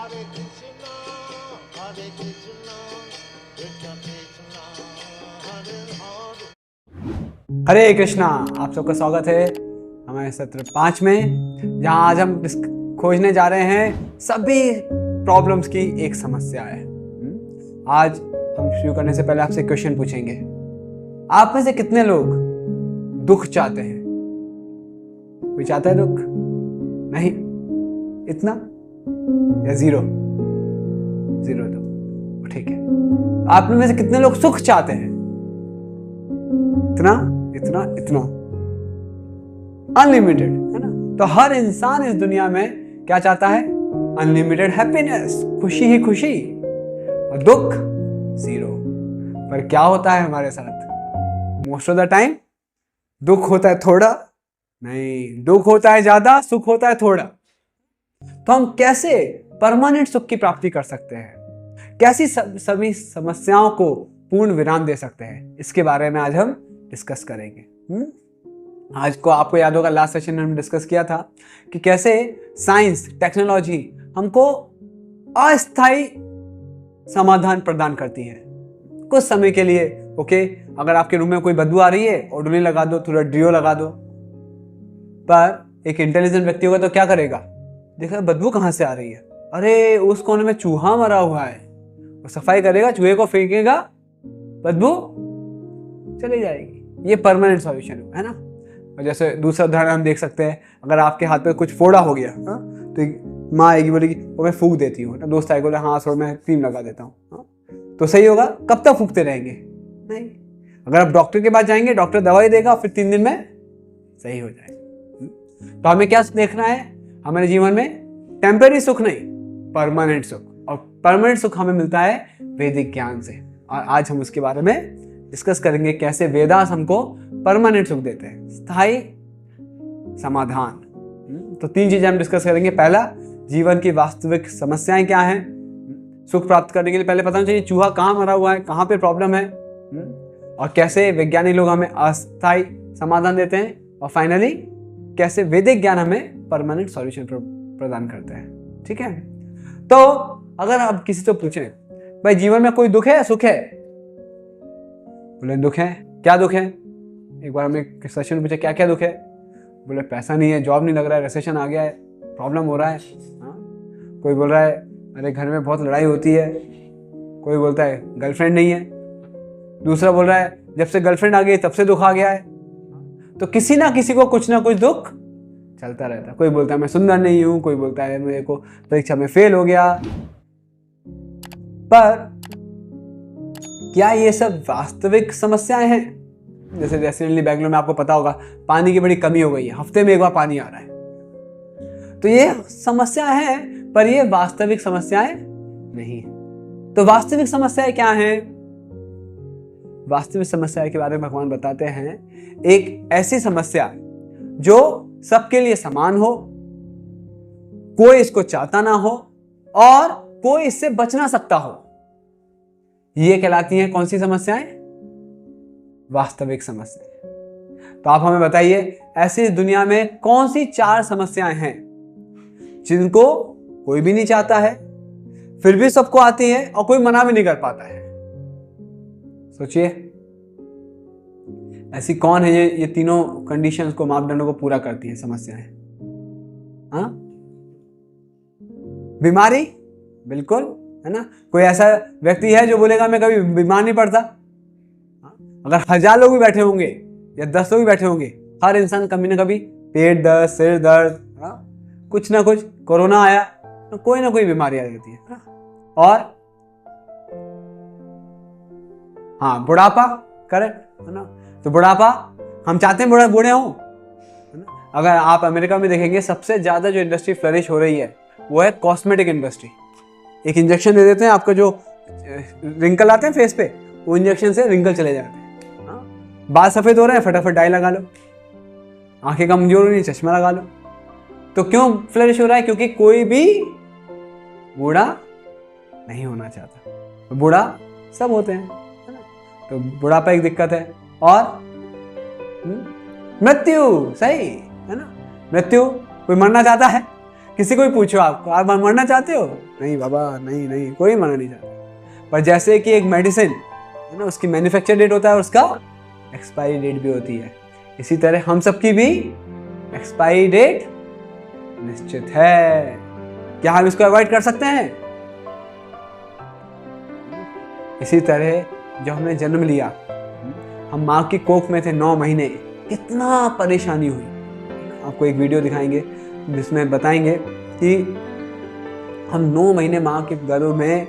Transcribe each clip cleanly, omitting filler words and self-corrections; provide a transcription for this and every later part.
Hare Krishna, Krishna Krishna, Hare Hare। हरे कृष्णा। आप सबका स्वागत है हमारे सत्र 5 में, जहां आज हम खोजने जा रहे हैं सभी प्रॉब्लम्स की एक समस्या है। आज हम शुरू करने से पहले आपसे क्वेश्चन पूछेंगे, आप में से कितने लोग दुख चाहते हैं? कोई चाहता है दुख? नहीं? इतना या जीरो? जीरो तो ठीक है। आप में से कितने लोग सुख चाहते हैं? इतना, इतना, इतना, अनलिमिटेड, है ना? तो हर इंसान इस दुनिया में क्या चाहता है? अनलिमिटेड हैप्पीनेस, खुशी ही खुशी, और दुख जीरो। पर क्या होता है हमारे साथ? मोस्ट ऑफ द टाइम दुख होता है थोड़ा, नहीं, दुख होता है ज्यादा, सुख होता है थोड़ा। तो हम कैसे परमानेंट सुख की प्राप्ति कर सकते हैं? कैसी सभी समस्याओं को पूर्ण विराम दे सकते हैं? इसके बारे में आज हम डिस्कस करेंगे। आज को आपको याद होगा, लास्ट सेशन में हमने डिस्कस किया था कि कैसे साइंस, टेक्नोलॉजी हमको अस्थायी समाधान प्रदान करती है कुछ समय के लिए। ओके, अगर आपके रूम में कोई बदबू आ रही है, ओडोनिल लगा दो, थोड़ा ड्रियो लगा दो। पर एक इंटेलिजेंट व्यक्ति होगा तो क्या करेगा? देखा बदबू कहां से आ रही है, अरे उस कोने में चूहा मरा हुआ है, वो सफाई करेगा, चूहे को फेंकेगा, बदबू चली जाएगी। ये परमानेंट सॉल्यूशन है ना? और जैसे दूसरा उदाहरण हम देख सकते हैं, अगर आपके हाथ पे कुछ फोड़ा हो गया, तो माँ आएगी, बोलेगी वो मैं फूंक देती हूँ ना। दोस्त आएगा, बोले हाँ सर मैं क्रीम लगा देता हूँ, तो सही होगा? कब तक फूंकते रहेंगे? नहीं। अगर आप डॉक्टर के पास जाएंगे, डॉक्टर दवाई देगा, फिर 3 दिन में सही हो जाएगा। तो हमें क्या देखना है हमारे जीवन में? टेम्पररी सुख नहीं, परमानेंट सुख। और परमानेंट सुख हमें मिलता है वैदिक ज्ञान से, और आज हम उसके बारे में डिस्कस करेंगे कैसे वेदास हमको परमानेंट सुख देते हैं, स्थायी समाधान। तो 3 चीजें हम डिस्कस करेंगे। पहला, जीवन की वास्तविक समस्याएं क्या हैं। सुख प्राप्त करने के लिए पहले पता होना चाहिए चूहा कहाँ मरा हुआ है, कहाँ पे प्रॉब्लम है, और कैसे वैज्ञानिक लोग हमें अस्थायी समाधान देते हैं, और फाइनली कैसे वैदिक ज्ञान हमें परमानेंट सॉल्यूशन प्रदान करते हैं। ठीक है? तो अगर आप किसी से पूछें, भाई जीवन में कोई दुख है, सुख है? बोले दुख है। क्या दुख है? एक बार हमें सेशन पूछा क्या क्या दुख है? बोले पैसा नहीं है, जॉब नहीं लग रहा है, रिसेशन आ गया है, प्रॉब्लम हो रहा है। कोई बोल रहा है अरे घर में बहुत लड़ाई होती है। कोई बोलता है गर्लफ्रेंड नहीं है। दूसरा बोल रहा है जब से गर्लफ्रेंड आ गई तब से दुख आ गया है। तो किसी ना किसी को कुछ ना कुछ दुख चलता रहता है। कोई बोलता है मैं सुंदर नहीं हूं, कोई बोलता है मेरे को परीक्षा में फेल हो गया। पर क्या ये सब वास्तविक समस्याएं हैं? जैसे रिसेंटली बेंगलुरु में आपको पता होगा पानी की बड़ी कमी हो गई है, हफ्ते में एक बार पानी आ रहा है। तो ये समस्या है, पर ये वास्तविक समस्याएं नहीं। तो वास्तविक समस्याएं क्या हैं? वास्तविक समस्या के बारे में भगवान बताते हैं, एक ऐसी समस्या जो सबके लिए समान हो, कोई इसको चाहता ना हो, और कोई इससे बच ना सकता हो। ये कहलाती हैं कौन सी समस्याएं? वास्तविक समस्याएं। तो आप हमें बताइए, ऐसी दुनिया में कौन सी 4 समस्याएं हैं जिनको कोई भी नहीं चाहता है, फिर भी सबको आती है, और कोई मना भी नहीं कर पाता है? सोचिए, ऐसी कौन है ये तीनों कंडीशंस को, मापदंडों को पूरा करती है समस्याएं? हाँ, बीमारी, बिल्कुल, है ना? कोई ऐसा व्यक्ति है जो बोलेगा मैं कभी बीमार नहीं पड़ता? अगर 1000 लोग भी बैठे होंगे या 10 लोग भी बैठे होंगे, हर इंसान कभी ना कभी पेट दर्द, सिर दर्द, कुछ ना कुछ, कोरोना आया तो कोई ना कोई बीमारी आ जाती है। और हाँ, बुढ़ापा, करेक्ट, है ना? तो बुढ़ापा, हम चाहते हैं बूढ़े हों। अगर आप अमेरिका में देखेंगे, सबसे ज्यादा जो इंडस्ट्री फ्लरिश हो रही है वो है कॉस्मेटिक इंडस्ट्री। एक इंजेक्शन दे देते हैं, आपका जो रिंकल आते हैं फेस पे, वो इंजेक्शन से रिंकल चले जाते हैं। बाल सफेद हो रहे हैं, फटाफट डाई लगा लो। आंखें कमजोर हो रही हैं, चश्मा लगा लो। तो क्यों फ्लरिश हो रहा है? क्योंकि कोई भी बूढ़ा नहीं होना चाहता। तो बूढ़ा सब होते हैं, है ना? तो बुढ़ापा एक दिक्कत है। और मृत्यु, सही है ना? मृत्यु, कोई मरना चाहता है? किसी को भी पूछो आप मरना चाहते हो? नहीं बाबा, नहीं नहीं, कोई मरना नहीं चाहता। पर जैसे कि एक मेडिसिन है ना, उसकी मैन्युफैक्चर डेट होता है और उसका एक्सपायरी डेट भी होती है, इसी तरह हम सबकी भी एक्सपायरी डेट निश्चित है। क्या हम इसको अवॉइड कर सकते हैं? इसी तरह जब हमने जन्म लिया, हम माँ की कोख में थे 9 महीने, कितना परेशानी हुई। आपको एक वीडियो दिखाएंगे जिसमें बताएंगे कि हम 9 महीने माँ के गर्भ में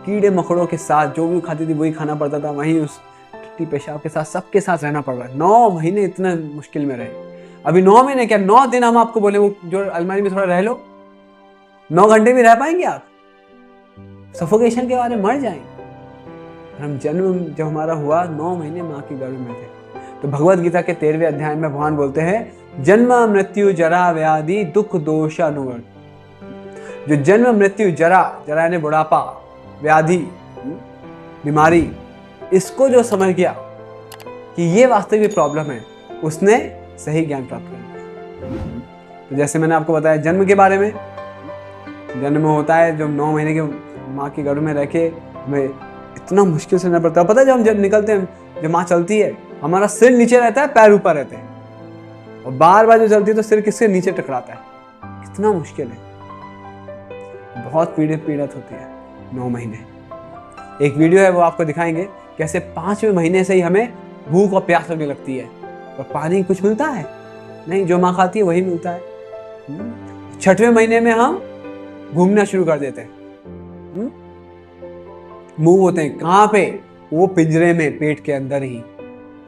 कीड़े मकोड़ों के साथ जो भी खाती थी वही खाना पड़ता था, वहीं उस टट्टी पेशाब के साथ सबके साथ रहना पड़ रहा है। 9 महीने इतना मुश्किल में रहे। अभी 9 महीने क्या, 9 दिन हम आपको बोले वो जो अलमारी में थोड़ा रह लो, 9 घंटे भी रह पाएंगे आप? सफोकेशन के बारे में मर जाएंगे। हम जन्म जब हमारा हुआ 9 महीने माँ के गर्भ में थे। तो भगवत गीता के 13वें अध्याय में भगवान बोलते हैं, जन्म मृत्यु जरा व्याधि दुख दोष अनुवर्त। जो जन्म मृत्यु जरा यानी बुढ़ापा, व्याधि बीमारी, इसको जो समझ गया कि ये वास्तविक प्रॉब्लम है, उसने सही ज्ञान प्राप्त कर लिया। तो जैसे मैंने आपको बताया जन्म के बारे में, जन्म होता है जब 9 महीने के माँ के गर्भ में रह के हमें इतना मुश्किल से रहना पड़ता है। पता है जब हम निकलते हैं, जब माँ चलती है, हमारा सिर नीचे रहता है, पैर ऊपर रहते हैं, और बार बार जो चलती है तो सिर किससे नीचे टकराता है। कितना मुश्किल है, बहुत पीड़ित होती है 9 महीने। एक वीडियो है वो आपको दिखाएंगे कैसे 5वें महीने से ही हमें भूख और प्यास लगने लगती है, और पानी कुछ मिलता है नहीं, जो माँ खाती है वही मिलता है। 6वें महीने में हम घूमना शुरू कर देते हैं, मूव होते हैं। कहाँ पे? वो पिंजरे में, पेट के अंदर ही।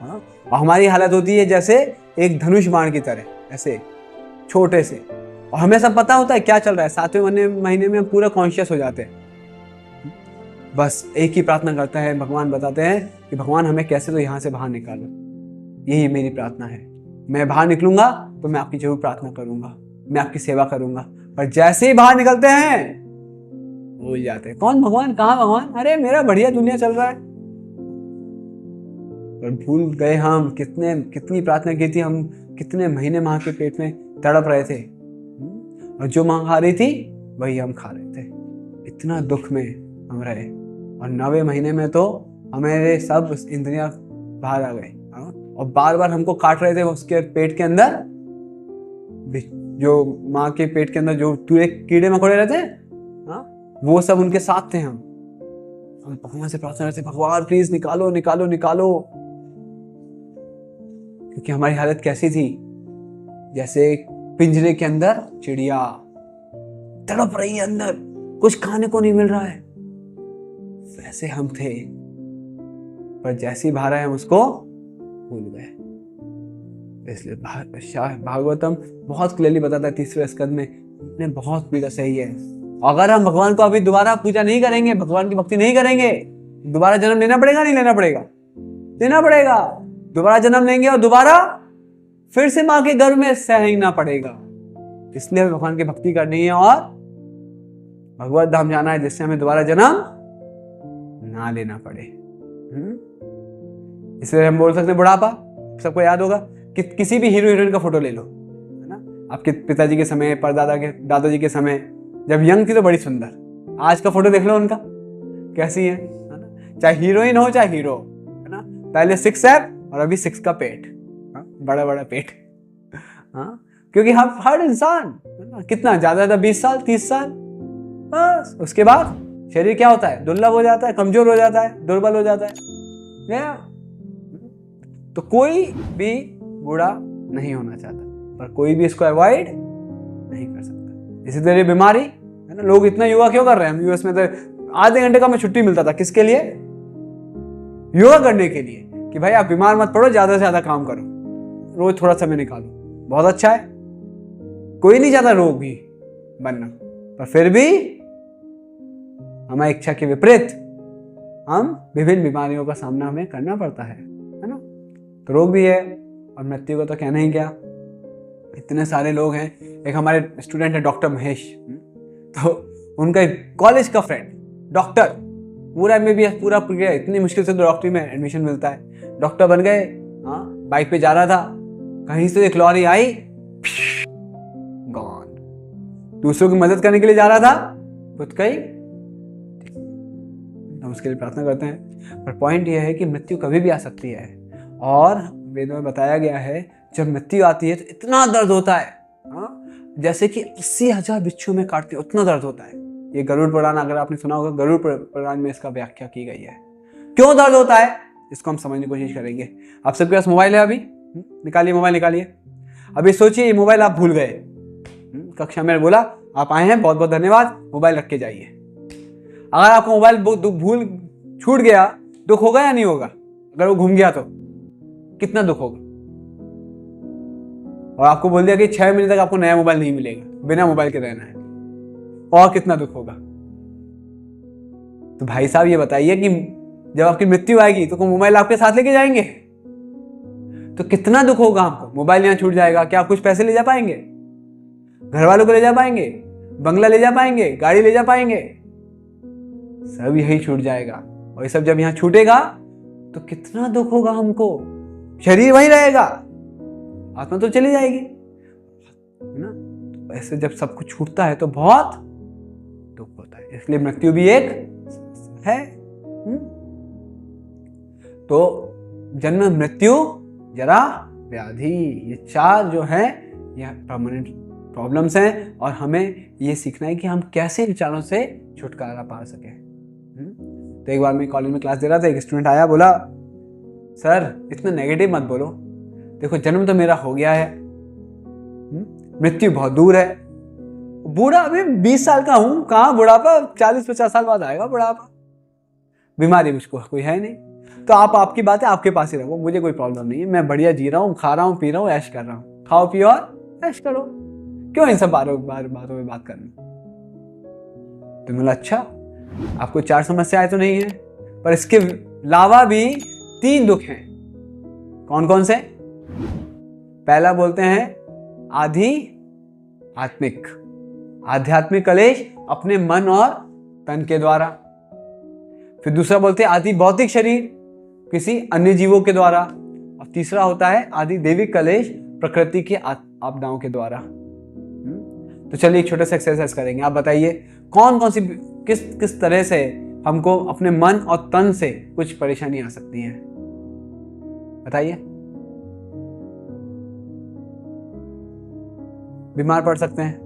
हाँ? और हमारी हालत होती है जैसे एक धनुष बाण की तरह, ऐसे छोटे से, और हमें सब पता होता है क्या चल रहा है। 7वें महीने में हम पूरा कॉन्शियस हो जाते हैं। बस एक ही प्रार्थना करता है, भगवान बताते हैं कि भगवान हमें कैसे तो यहाँ से बाहर निकालो। यही मेरी प्रार्थना है। मैं बाहर निकलूंगा तो मैं आपकी जरूर प्रार्थना करूंगा, मैं आपकी सेवा करूंगा। पर जैसे ही बाहर निकलते हैं भूल जाते हैं, कौन भगवान, कहाँ भगवान, अरे मेरा बढ़िया दुनिया चल रहा है। पर भूल गए हम कितनी प्रार्थना की थी, हम कितने महीने माँ के पेट में तड़प रहे थे, और जो माँ खा रही थी वही हम खा रहे थे। इतना दुख में हम रहे, और 9वें महीने में तो हमारे सब इंद्रियां बाहर आ गए, और बार बार हमको काट रहे थे। उसके पेट के अंदर, जो माँ के पेट के अंदर जो पूरे कीड़े मकोड़े रहते हैं, वो सब उनके साथ थे। हम भगवान से प्रार्थना करते, भगवान प्लीज निकालो निकालो निकालो। क्योंकि हमारी हालत कैसी थी, जैसे पिंजरे के अंदर चिड़िया तड़प रही है, अंदर कुछ खाने को नहीं मिल रहा है, वैसे हम थे। पर जैसे ही बाहर आए हम उसको भूल गए। इसलिए भागवतम बहुत क्लियरली बताता है 3वें स्कंद में, ने बहुत पीड़ा सही है। अगर हम भगवान को अभी दोबारा पूजा नहीं करेंगे, भगवान की भक्ति नहीं करेंगे, दोबारा जन्म लेना पड़ेगा, नहीं लेना पड़ेगा? लेना पड़ेगा। दोबारा जन्म लेंगे और दोबारा फिर से माँ के गर्भ में सहना पड़ेगा। इसलिए हमें भगवान की भक्ति करनी है और भगवत धाम जाना है, जिससे हमें दोबारा जन्म ना लेना पड़े। इसलिए हम बोल सकते हैं बुढ़ापा, सबको याद होगा कि किसी भी हीरो हीरोइन का फोटो ले लो, है ना? आपके पिताजी के समय, परदादा के, दादाजी के समय जब यंग थी तो बड़ी सुंदर। आज का फोटो देख लो उनका, कैसी है ना? चाहे हीरोइन हो चाहे हीरो, है ना? पहले 6 एब और अभी 6 का पेट, बड़ा बड़ा पेट। हाँ, क्योंकि हम हर इंसान कितना ज्यादा 20 साल 30 साल, बस उसके बाद शरीर क्या होता है, दुर्लभ हो जाता है, कमजोर हो जाता है, दुर्बल हो जाता है। तो कोई भी बूढ़ा नहीं होना चाहता, पर कोई भी इसको अवॉइड नहीं कर सकता। इसी तरह बीमारी, है ना? लोग इतना योगा क्यों कर रहे हैं? हम यूएस में तो आधे घंटे का मैं छुट्टी मिलता था, किसके लिए? योगा करने के लिए, कि भाई आप बीमार मत पड़ो, ज्यादा से ज्यादा काम करो, रोज थोड़ा समय निकालो। बहुत अच्छा है, कोई नहीं चाहता रोगी बनना, पर फिर भी हमारी इच्छा के विपरीत हम विभिन्न बीमारियों का सामना हमें करना पड़ता है ना? तो रोग भी है, और मृत्यु का तो कहना ही क्या। इतने सारे लोग हैं। एक हमारे स्टूडेंट है डॉक्टर महेश, तो उनका कॉलेज का फ्रेंड डॉक्टर, पूरा MBBS पूरा प्रक्रिया, इतनी मुश्किल से तो डॉक्टरी में एडमिशन मिलता है, डॉक्टर बन गए। हाँ, बाइक पे जा रहा था, कहीं से एक लॉरी आई, गॉन। दूसरों की मदद करने के लिए जा रहा था, खुद का ही हम उसके लिए प्रार्थना करते हैं। पर पॉइंट यह है कि मृत्यु कभी भी आ सकती है, और वेदों में बताया गया है जब मृत्यु आती है तो इतना दर्द होता है, जैसे कि 80,000 बिच्छू में काटते, उतना दर्द होता है। ये गरुड़ पुराण, अगर आपने सुना होगा, गरुड़ पुराण में इसका व्याख्या की गई है। क्यों दर्द होता है इसको हम समझने की कोशिश करेंगे। आप सबके पास मोबाइल है, अभी निकालिए मोबाइल निकालिए। अभी सोचिए ये मोबाइल आप भूल गए, कक्षा में बोला आप आए हैं, बहुत बहुत धन्यवाद, मोबाइल रख के जाइए। अगर आपको मोबाइल भूल छूट गया, दुख होगा या नहीं होगा? अगर वो घूम गया तो कितना दुख होगा? और आपको बोल दिया कि 6 महीने तक आपको नया मोबाइल नहीं मिलेगा, बिना मोबाइल के रहना है, और कितना दुख होगा? तो भाई साहब ये बताइए कि जब आपकी मृत्यु आएगी तो मोबाइल आपके साथ लेके जाएंगे तो कितना दुख होगा आपको? मोबाइल यहाँ छूट जाएगा, क्या आप कुछ पैसे ले जा पाएंगे? घर वालों को ले जा पाएंगे? बंगला ले जा पाएंगे? गाड़ी ले जा पाएंगे? सब यही छूट जाएगा। और ये सब जब यहाँ छूटेगा तो कितना दुख होगा हमको। शरीर वहीं रहेगा, आत्मा तो चली जाएगी, है ना? ऐसे जब सब कुछ छूटता है तो बहुत दुख होता है। इसलिए मृत्यु भी एक है। तो जन्म, मृत्यु, जरा, व्याधि, ये 4 जो है ये परमानेंट प्रॉब्लम्स हैं, और हमें ये सीखना है कि हम कैसे विचारों से छुटकारा पा सके। तो एक बार मैं कॉलेज में क्लास दे रहा था, एक स्टूडेंट आया, बोला सर इतना नेगेटिव मत बोलो, देखो जन्म तो मेरा हो गया है, मृत्यु बहुत दूर है, बूढ़ा अभी 20 साल का हूं, कहाँ बुढ़ापा, 40-50 साल बाद आएगा बुढ़ापा, बीमारी मुझको कोई है नहीं, तो आप आपकी बातें आपके पास ही रखो, मुझे कोई प्रॉब्लम नहीं है, मैं बढ़िया जी रहा हूँ, खा रहा हूँ, पी रहा हूँ, ऐश कर रहा हूँ, खाओ पियो और ऐश करो, क्यों इन सब बातों में बात करनी? तो बोला अच्छा, आपको 4 समस्याएं तो नहीं है, पर इसके अलावा भी 3 दुख हैं। कौन कौन से? पहला बोलते हैं आध्यात्मिक कलेश अपने मन और तन के द्वारा। फिर दूसरा बोलते हैं आदि भौतिक शरीर किसी अन्य जीवों के द्वारा। और तीसरा होता है आदि दैविक कलेश प्रकृति के आपदाओं के द्वारा। तो चलिए एक छोटा सा एक्सरसाइज करेंगे। आप बताइए कौन कौन सी किस तरह से हमको अपने मन और तन से कुछ परेशानी आ सकती है, बताइए। बीमार पड़ सकते हैं,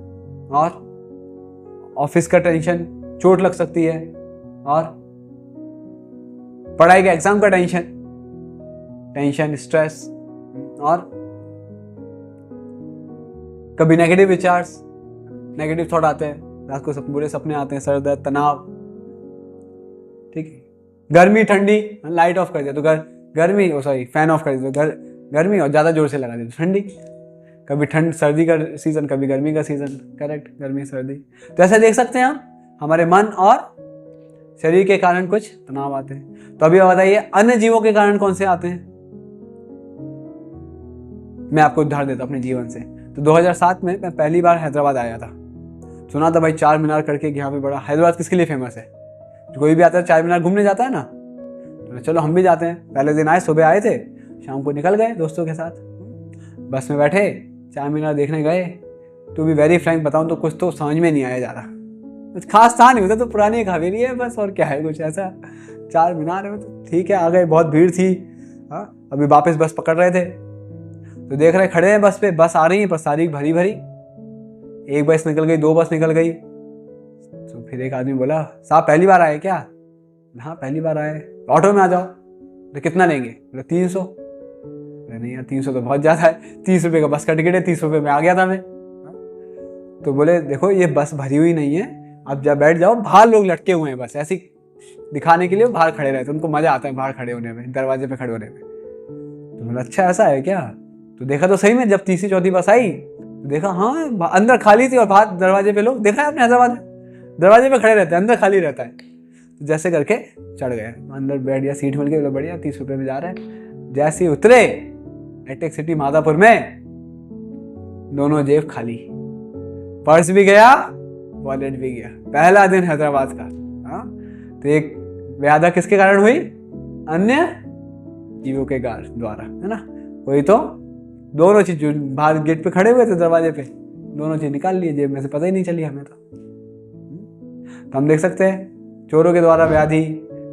और ऑफिस का टेंशन, चोट लग सकती है, और पढ़ाई का एग्जाम का टेंशन, स्ट्रेस, और कभी नेगेटिव विचार्स, नेगेटिव थॉट आते हैं, रात को बुरे सपने आते हैं, सर दर्द, तनाव, ठीक है। गर्मी ठंडी, लाइट ऑफ कर दिया तो गर्मी, फैन ऑफ कर दिया तो गर्मी, और ज्यादा जोर से लगा दिया तो ठंडी। कभी ठंड सर्दी का सीजन, कभी गर्मी का सीजन, करेक्ट, गर्मी सर्दी। तो ऐसा देख सकते हैं हम, हमारे मन और शरीर के कारण कुछ तनाव आते हैं। तो अभी बताइए अन्य जीवों के कारण कौन से आते हैं? मैं आपको उदाहरण देता हूं अपने जीवन से। तो 2007 में मैं पहली बार हैदराबाद आया था। सुना था भाई चार मीनार करके यहाँ पे बड़ा, हैदराबाद किसके लिए फेमस है? जो कोई भी आता है चार मीनार घूमने जाता है ना, तो चलो हम भी जाते हैं। पहले दिन आए, सुबह आए थे, शाम को निकल गए दोस्तों के साथ, बस में बैठे, चार मीनार देखने गए। टू बी वेरी फ्रैंक बताऊं तो कुछ तो समझ में नहीं आया ज़्यादा, कुछ खास था नहीं, होता तो पुरानी एक हवेली है बस, और क्या है कुछ ऐसा। चार मीनार है तो ठीक है, आ गए, बहुत भीड़ थी। हाँ, अभी वापस बस पकड़ रहे थे तो देख रहे खड़े हैं बस पे, बस आ रही है पर सारी भरी भरी। एक बस निकल गई, दो बस निकल गई। तो फिर एक आदमी बोला, साहब पहली बार आए क्या? हाँ पहली बार आए। ऑटो में आ जाओ। तो कितना लेंगे? बोले 300। नहीं यार 300 तो बहुत ज़्यादा है, 30 रुपये का बस का टिकट है, 30 रुपये में आ गया था मैं। तो बोले देखो ये बस भरी हुई नहीं है, आप जब बैठ जाओ, बाहर लोग लटके हुए हैं, बस ऐसे दिखाने के लिए बाहर खड़े रहते, उनको मजा आता है बाहर खड़े होने में, दरवाजे पे खड़े होने में। तो बोला अच्छा ऐसा है क्या? तो देखा तो सही में, जब तीसरी चौथी बस आई तो देखा हाँ अंदर खाली थी और बाहर दरवाजे पे लोग, देखा है आपने हैदराबाद में दरवाजे पे खड़े रहते हैं, अंदर खाली रहता है। तो जैसे करके चढ़ गए, अंदर बैठ गया, सीट मिल गई, बढ़िया 30 रुपये में जा रहे हैं। जैसे ही उतरे एटेक सिटी मादापुर में, दोनों जेब खाली, पर्स भी गया, वॉलेट भी गया। पहला दिन हैदराबाद का। हाँ, तो एक व्याधा किसके कारण हुई? अन्य जीवों के द्वारा, है ना। वही तो दोनों चीज, जो बाहर गेट पे खड़े हुए थे दरवाजे पे, दोनों चीज निकाल लिए जेब में से, पता ही नहीं चली हमें। तो हम देख सकते हैं चोरों के द्वारा व्याधि,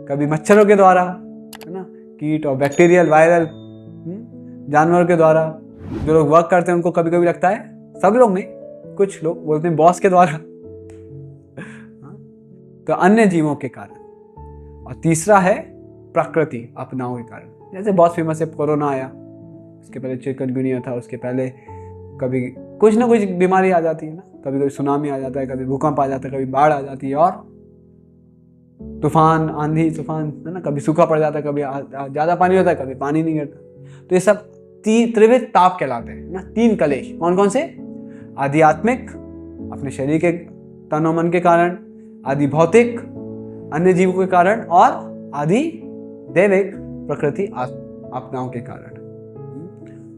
कभी मच्छरों के द्वारा, है ना, कीट और बैक्टीरियल वायरल, जानवरों के द्वारा। जो लोग वर्क करते हैं उनको कभी कभी लगता है, सब लोग नहीं, कुछ लोग बोलते हैं बॉस के द्वारा। तो अन्य जीवों के कारण। और तीसरा है प्रकृति आपदाओं के कारण। जैसे बहुत फेमस है कोरोना आया, उसके पहले चिकनगुनिया था, उसके पहले कभी कुछ ना कुछ बीमारी आ जाती है ना, कभी कभी सुनामी आ जाता है, कभी भूकंप आ जाता है, कभी बाढ़ आ जाती है, और तूफान, आंधी तूफान, है ना, कभी सूखा पड़ जाता है, कभी ज्यादा पानी होता है, कभी पानी नहीं गिरता। तो ये सब त्रिविध ताप कहलाते हैं ना, 3 कलेश। कौन कौन से? आध्यात्मिक, अपने शरीर के तन और मन के कारण, आदि भौतिक, अन्य जीवों के कारण, और आदि दैविक, प्रकृति आपदाओं के कारण।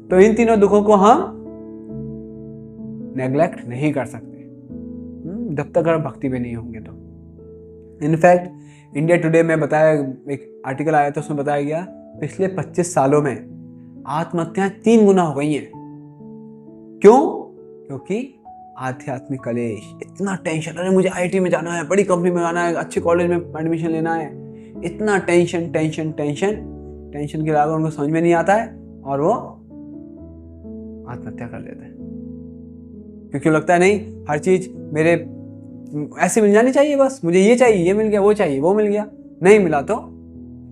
तो इन तीनों दुखों को हम नेग्लेक्ट नहीं कर सकते जब तक हम भक्ति में नहीं होंगे। तो इनफैक्ट इंडिया टुडे में बताया, एक आर्टिकल आया था, उसमें बताया गया पिछले 25 सालों में आत्महत्याएं 3 गुना हो गई हैं। क्यों? क्योंकि आध्यात्मिक कलेश, इतना टेंशन, अरे मुझे आईटी में जाना है, बड़ी कंपनी में जाना है, अच्छे कॉलेज में एडमिशन लेना है, इतना टेंशन टेंशन टेंशन टेंशन के अलावा उनको समझ में नहीं आता है, और वो आत्महत्या कर लेते हैं। क्योंकि लगता है नहीं, हर चीज मेरे ऐसे मिल जानी चाहिए, बस मुझे ये चाहिए, ये मिल गया, वो चाहिए, वो मिल गया, नहीं मिला तो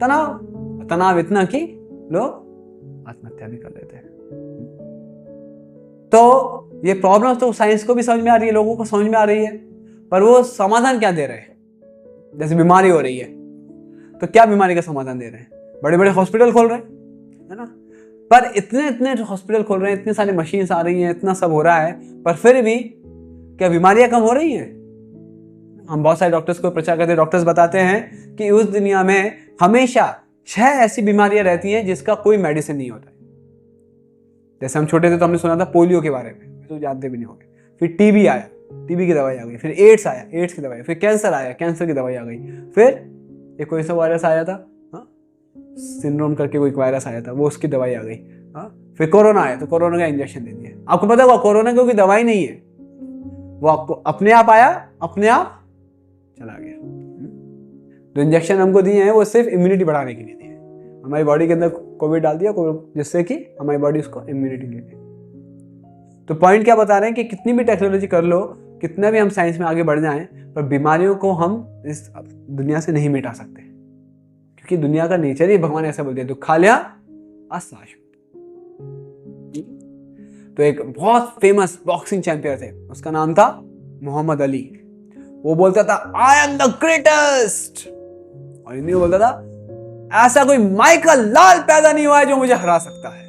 तनाव इतना कि लोग आत्महत्या भी कर लेते हैं। तो ये प्रॉब्लम तो साइंस को भी समझ में आ रही है, लोगों को समझ में आ रही है, पर वो समाधान क्या दे रहे हैं? जैसे बीमारी हो रही है, तो क्या बीमारी का समाधान दे रहे हैं? बड़े बड़े हॉस्पिटल खोल रहे हैं, है ना, पर इतने हॉस्पिटल खोल रहे हैं, इतने सारे मशीन्स आ रही हैं, इतना सब हो रहा है, पर फिर भी क्या बीमारियां कम हो रही हैं? हम बहुत सारे डॉक्टर्स को प्रचार करते हैं, डॉक्टर्स बताते हैं कि उस दुनिया में हमेशा 6 ऐसी बीमारियां रहती हैं जिसका कोई मेडिसिन नहीं होता है। जैसे हम छोटे थे तो हमने सुना था पोलियो के बारे में, तो जानते भी नहीं होंगे। फिर टीबी आया, टीबी की दवाई आ गई, फिर एड्स आया, एड्स की दवाई, फिर कैंसर आया, कैंसर की दवाई आ गई, फिर एक कोई सा वायरस आया था, सिंड्रोम करके कोई वायरस आया था, वो उसकी दवाई आ गई। फिर कोरोना आया तो कोरोना का इंजेक्शन दे दिया। आपको पता होगा कोरोना की कोई दवाई नहीं है, वो आपको अपने आप आया, अपने आप चला गया। जो इंजेक्शन हमको दिए हैं वो सिर्फ इम्यूनिटी बढ़ाने के लिए दिए, हमारी बॉडी के अंदर कोविड डाल दिया, जिससे कि हमारी बॉडी उसको इम्यूनिटी ले ले। तो पॉइंट क्या बता रहे हैं कि कितनी भी टेक्नोलॉजी कर लो, कितना भी हम साइंस में आगे बढ़ जाएं, पर बीमारियों को हम इस दुनिया से नहीं मिटा सकते, क्योंकि दुनिया का नेचर ही, भगवान ऐसा बोलते हैं, दुखालया अशाश्वत। तो एक बहुत फेमस बॉक्सिंग चैंपियन थे, उसका नाम था मोहम्मद अली। वो बोलता था आई एम द ग्रेटेस्ट, और हिंदी में बोलता था ऐसा कोई माइकल लाल पैदा नहीं हुआ है जो मुझे हरा सकता है।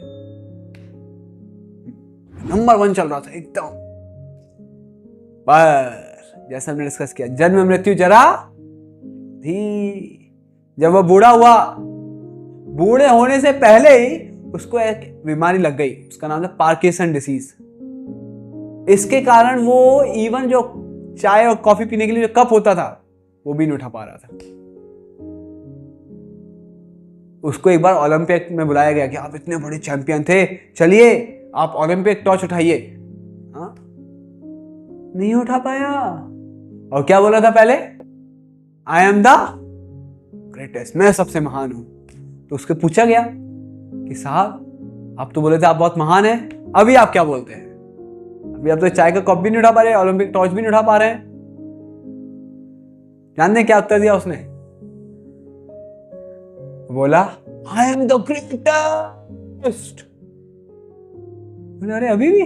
नंबर 1 चल रहा था एकदम। पर जैसा हमने डिस्कस किया, जन्म मृत्यु जरा धी। जब वो बूढ़ा हुआ, बूढ़े होने से पहले ही उसको एक बीमारी लग गई, उसका नाम था पार्किंसन डिसीज। इसके कारण वो इवन जो चाय और कॉफी पीने के लिए जो कप होता था वो भी नहीं उठा पा रहा था। उसको एक बार ओलंपिक में बुलाया गया कि आप इतने बड़े चैंपियन थे, चलिए आप ओलंपिक टॉर्च उठाइए। नहीं उठा पाया। और क्या बोला था पहले? आई एम द ग्रेटेस्ट, मैं सबसे महान हूं। तो उसको पूछा गया कि साहब आप तो बोले थे आप बहुत महान हैं, अभी आप क्या बोलते हैं? अभी आप तो चाय का कप भी नहीं उठा पा रहे, ओलंपिक टॉर्च भी नहीं उठा पा रहे हैं। जानते क्या उत्तर दिया उसने? बोला आई एम द ग्रेटेस्ट। बोले अरे अभी भी?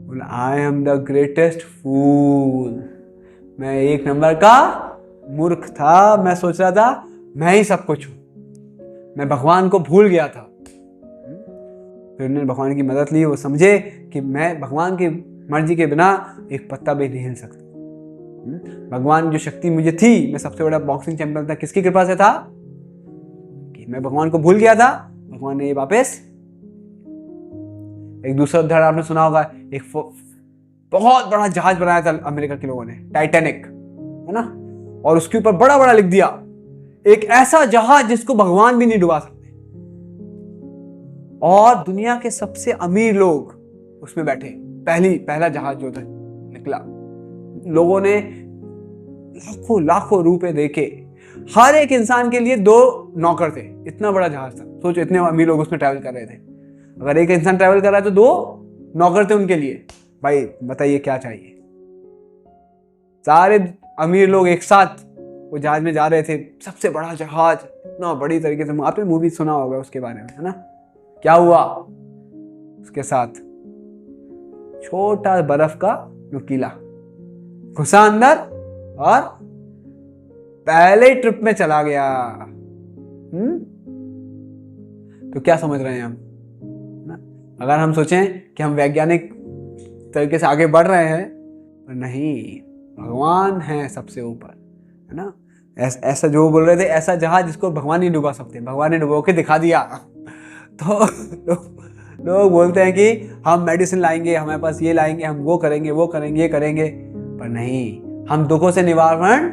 बोला आई एम द ग्रेटेस्ट फूल। मैं 1 नंबर का मूर्ख था, मैं सोच रहा था मैं ही सब कुछ हूं, मैं भगवान को भूल गया था। फिर उन्होंने भगवान की मदद ली, वो समझे कि मैं भगवान की मर्जी के बिना एक पत्ता भी नहीं हिल सकता। भगवान जो शक्ति मुझे थी, मैं सबसे बड़ा बॉक्सिंग चैंपियन था, किसकी कृपा से था? कि मैं भगवान को भूल गया था, भगवान ने ये वापस। एक दूसरा उदाहरण आपने सुना होगा, एक बहुत बड़ा जहाज बनाया था अमेरिका के लोगों ने, टाइटैनिक, है ना, और उसके ऊपर बड़ा बड़ा लिख दिया एक ऐसा जहाज जिसको भगवान भी नहीं डुबा सकते। और दुनिया के सबसे अमीर लोग उसमें बैठे। पहला जहाज जो था निकला, लोगों ने लाखों लाखों रुपए देके, हर एक इंसान के लिए 2 नौकर थे। इतना बड़ा जहाज था, सोचो इतने अमीर लोग उसमें ट्रैवल कर रहे थे। अगर एक इंसान ट्रैवल कर रहा है तो 2 नौकर थे उनके लिए। भाई बताइए क्या चाहिए। सारे अमीर लोग एक साथ वो जहाज में जा रहे थे, सबसे बड़ा जहाज, इतना बड़ी तरीके से। आपने मूवी सुना होगा उसके बारे में, है ना। क्या हुआ उसके साथ? छोटा बर्फ का नुकीला घुसा अंदर और पहले ट्रिप में चला गया। तो क्या समझ रहे हैं हम ना? अगर हम सोचें कि हम वैज्ञानिक तरीके से आगे बढ़ रहे हैं, पर नहीं, भगवान है सबसे ऊपर, है ना। ऐसा जो बोल रहे थे, ऐसा जहाज जिसको भगवान नहीं डुबा सकते, भगवान ने डुबो के दिखा दिया। तो लोग बोलते हैं कि हम मेडिसिन लाएंगे, हमारे पास ये लाएंगे, हम वो करेंगे, ये करेंगे, पर नहीं, हम दुखों से निवारण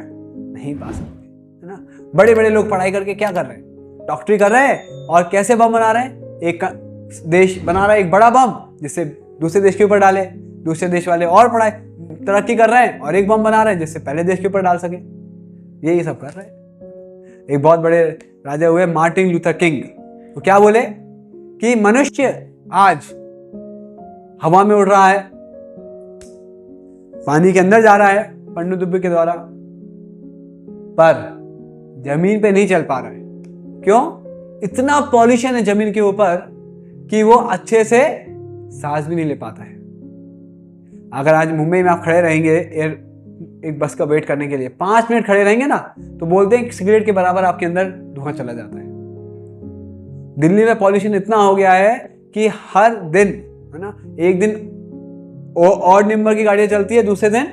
नहीं पा सकते, है ना। बड़े बड़े लोग पढ़ाई करके क्या कर रहे हैं? डॉक्टरी कर रहे हैं, और कैसे बम बना रहे हैं? एक देश बना रहा है एक बड़ा बम जिससे दूसरे देश के ऊपर डाले, दूसरे देश वाले और पढ़ाई तरक्की कर रहे हैं और एक बम बना रहे हैं जिससे पहले देश के ऊपर डाल सके। यही सब कर रहे हैं। एक बहुत बड़े राजा हुए मार्टिन लूथर किंग, तो क्या बोले कि मनुष्य आज हवा में उड़ रहा है, पानी के अंदर जा रहा है पनडुब्बी के द्वारा, पर जमीन पे नहीं चल पा रहा है। क्यों? इतना पॉल्यूशन है जमीन के ऊपर कि वो अच्छे से सांस भी नहीं ले पाता है। अगर आज मुंबई में आप खड़े रहेंगे एक बस का वेट करने के लिए, 5 मिनट खड़े रहेंगे ना, तो बोलते हैं सिगरेट के बराबर आपके अंदर धुआं चला जाता है। दिल्ली में पॉल्यूशन इतना हो गया है कि हर दिन, है ना, एक दिन ऑड नंबर की गाड़ियां चलती है, दूसरे दिन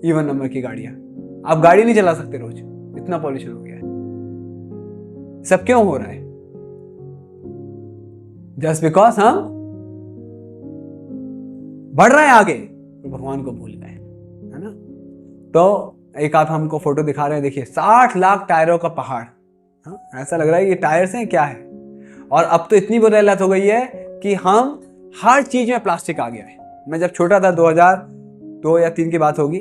इवन नंबर की गाड़ियां। आप गाड़ी नहीं चला सकते रोज, इतना पॉल्यूशन हो गया है। सब क्यों हो रहा है? जस्ट बिकॉज हम बढ़ रहे हैं आगे तो भगवान को भूल गए, है ना। तो एक आप हमको फोटो दिखा रहे हैं, देखिए 60 लाख टायरों का पहाड़। हाँ, ऐसा लग रहा है ये टायर्स हैं क्या है। और अब तो इतनी बुरी हालत हो गई है कि हम हर चीज में प्लास्टिक आ गया है। मैं जब छोटा था, 2002 या 3 की बात होगी,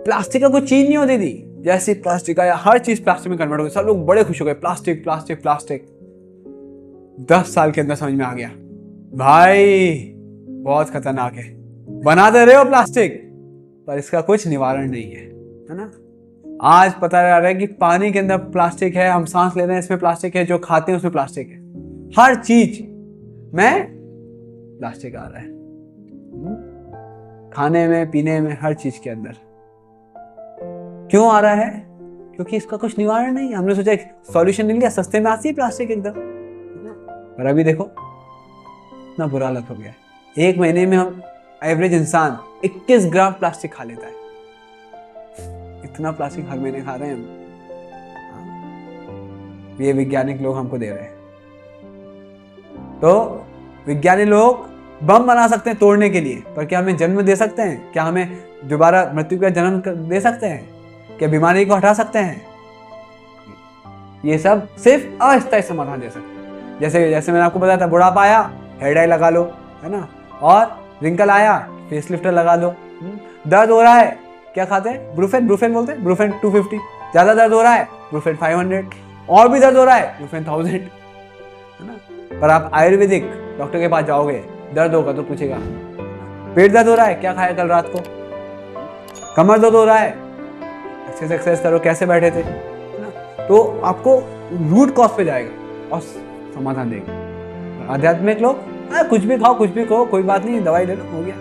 प्लास्टिक का कोई चीज नहीं होती थी। जैसे प्लास्टिक आया, हर चीज प्लास्टिक में कन्वर्ट हो गई, सब लोग बड़े खुश हो गए, प्लास्टिक प्लास्टिक प्लास्टिक। 10 साल के अंदर समझ में आ गया, भाई बहुत खतरनाक है। बना दे रहे हो प्लास्टिक, पर इसका कुछ निवारण नहीं है ना। आज पता लग रहा है कि पानी के अंदर प्लास्टिक है, हम सांस ले रहे हैं इसमें प्लास्टिक है, जो खाते हैं उसमें प्लास्टिक है, हर चीज में प्लास्टिक आ रहा है, खाने में, पीने में, हर चीज के अंदर। क्यों आ रहा है? क्योंकि इसका कुछ निवारण नहीं है। हमने सोचा एक सॉल्यूशन मिल गया, सस्ते में आती है प्लास्टिक एकदम, पर अभी देखो इतना बुरा हालत हो गया है। 1 महीने में हम एवरेज इंसान 21 ग्राम प्लास्टिक खा लेता है। इतना प्लास्टिक हर महीने खा रहे हैं हम। ये वैज्ञानिक लोग हमको दे रहे हैं। तो वैज्ञानिक लोग बम बना सकते हैं तोड़ने के लिए, पर क्या हमें जन्म दे सकते हैं? क्या हमें दोबारा मृत्यु का जन्म दे सकते हैं? क्या बीमारी को हटा सकते हैं? ये सब सिर्फ अस्थायी समाधान दे सकते हैं। जैसे मैंने आपको बताया था, बुढ़ापा आया, हेयर डाई लगा लो, है ना, और रिंकल आया, फेसलिफ्टर लगा लो। दर्द हो रहा है, क्या खाते हैं? ब्रूफेन बोलते हैं, ब्रूफेन 250। ज्यादा दर्द हो रहा है, ब्रूफेन 500। और भी दर्द हो रहा है, ब्रूफेन 1000, है ना। पर आप आयुर्वेदिक डॉक्टर के पास जाओगे, दर्द होगा तो पूछेगा पेट दर्द हो रहा है, क्या खाया कल रात को? कमर दर्द हो रहा है, अच्छे से एक्सरसाइज करो, कैसे बैठे थे, है ना। तो आपको रूट कॉज पे जाएगा और समाधान देगा। आध्यात्मिक लोग कुछ भी खाओ, कुछ भी कहो, कोई बात नहीं, दवाई ले लो, हो गया।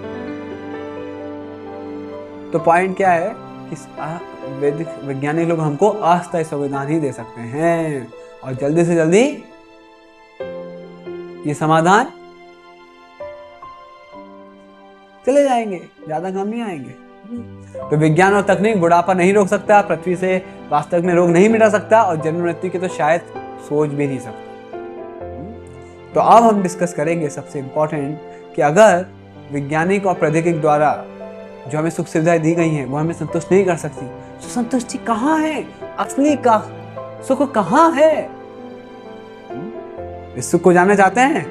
तो पॉइंट क्या है कि वैदिक वैज्ञानिक लोग हमको अस्थायी समाधान ही दे सकते हैं, और जल्दी से जल्दी ये समाधान चले जाएंगे, ज्यादा काम नहीं आएंगे। तो विज्ञान और तकनीक बुढ़ापा नहीं रोक सकता, पृथ्वी से वास्तव में रोग नहीं मिटा सकता, और जन्म मृत्यु की तो शायद सोच भी नहीं सकता। तो अब हम डिस्कस करेंगे सबसे इंपॉर्टेंट कि अगर वैज्ञानिक और प्रौद्योगिकी द्वारा जो हमें सुख सुविधाएं दी गई हैं वो हमें संतुष्ट नहीं कर सकती, तो संतुष्टि कहाँ है? असली का सुख कहाँ है? इस सुख को जानना चाहते हैं?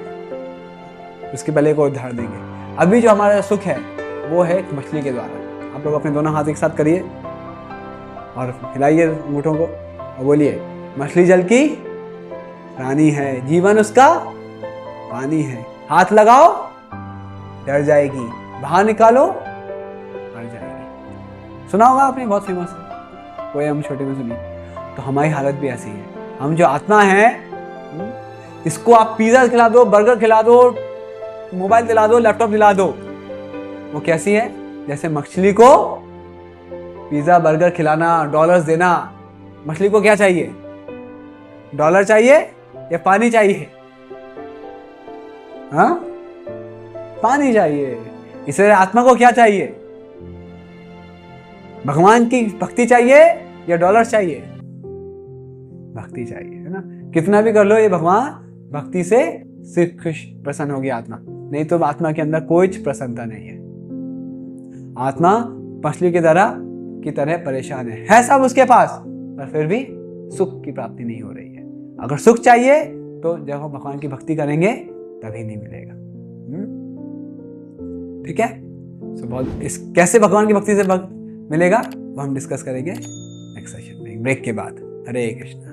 उसके पहले एक और उदाहरण देंगे। अभी जो हमारा सुख है वो है एक मछली के द्वारा। आप लोग अपने दोनों हाथ एक साथ करिए और हिलाइए अंगूठों को और बोलिए, मछली जल की रानी है, जीवन उसका पानी है, हाथ लगाओ डर जाएगी, बाहर निकालो मर जाएगी। सुना होगा आपने, बहुत फेमस है, कोई हम छोटे में सुनी। तो हमारी हालत भी ऐसी है। हम जो आत्मा है, इसको आप पिज्जा खिला दो, बर्गर खिला दो, मोबाइल दिला दो, लैपटॉप दिला दो, वो कैसी है? जैसे मछली को पिज्जा बर्गर खिलाना, डॉलर्स देना। मछली को क्या चाहिए? डॉलर चाहिए या पानी चाहिए? हाँ, पानी चाहिए। इसलिए आत्मा को क्या चाहिए? भगवान की भक्ति चाहिए या डॉलर चाहिए? भक्ति चाहिए, है ना। कितना भी कर लो, ये भगवान भक्ति से सिर्फ खुश प्रसन्न होगी आत्मा, नहीं तो आत्मा के अंदर कोई प्रसन्नता नहीं है। आत्मा मछली की तरह परेशान है सब उसके पास, पर फिर भी सुख की प्राप्ति नहीं हो रही है। अगर सुख चाहिए तो जब हम भगवान की भक्ति करेंगे तभी नहीं मिलेगा। ठीक है। कैसे भगवान की भक्ति से मिलेगा वो हम डिस्कस करेंगे नेक्स्ट सेशन में, ब्रेक के बाद। हरे कृष्ण।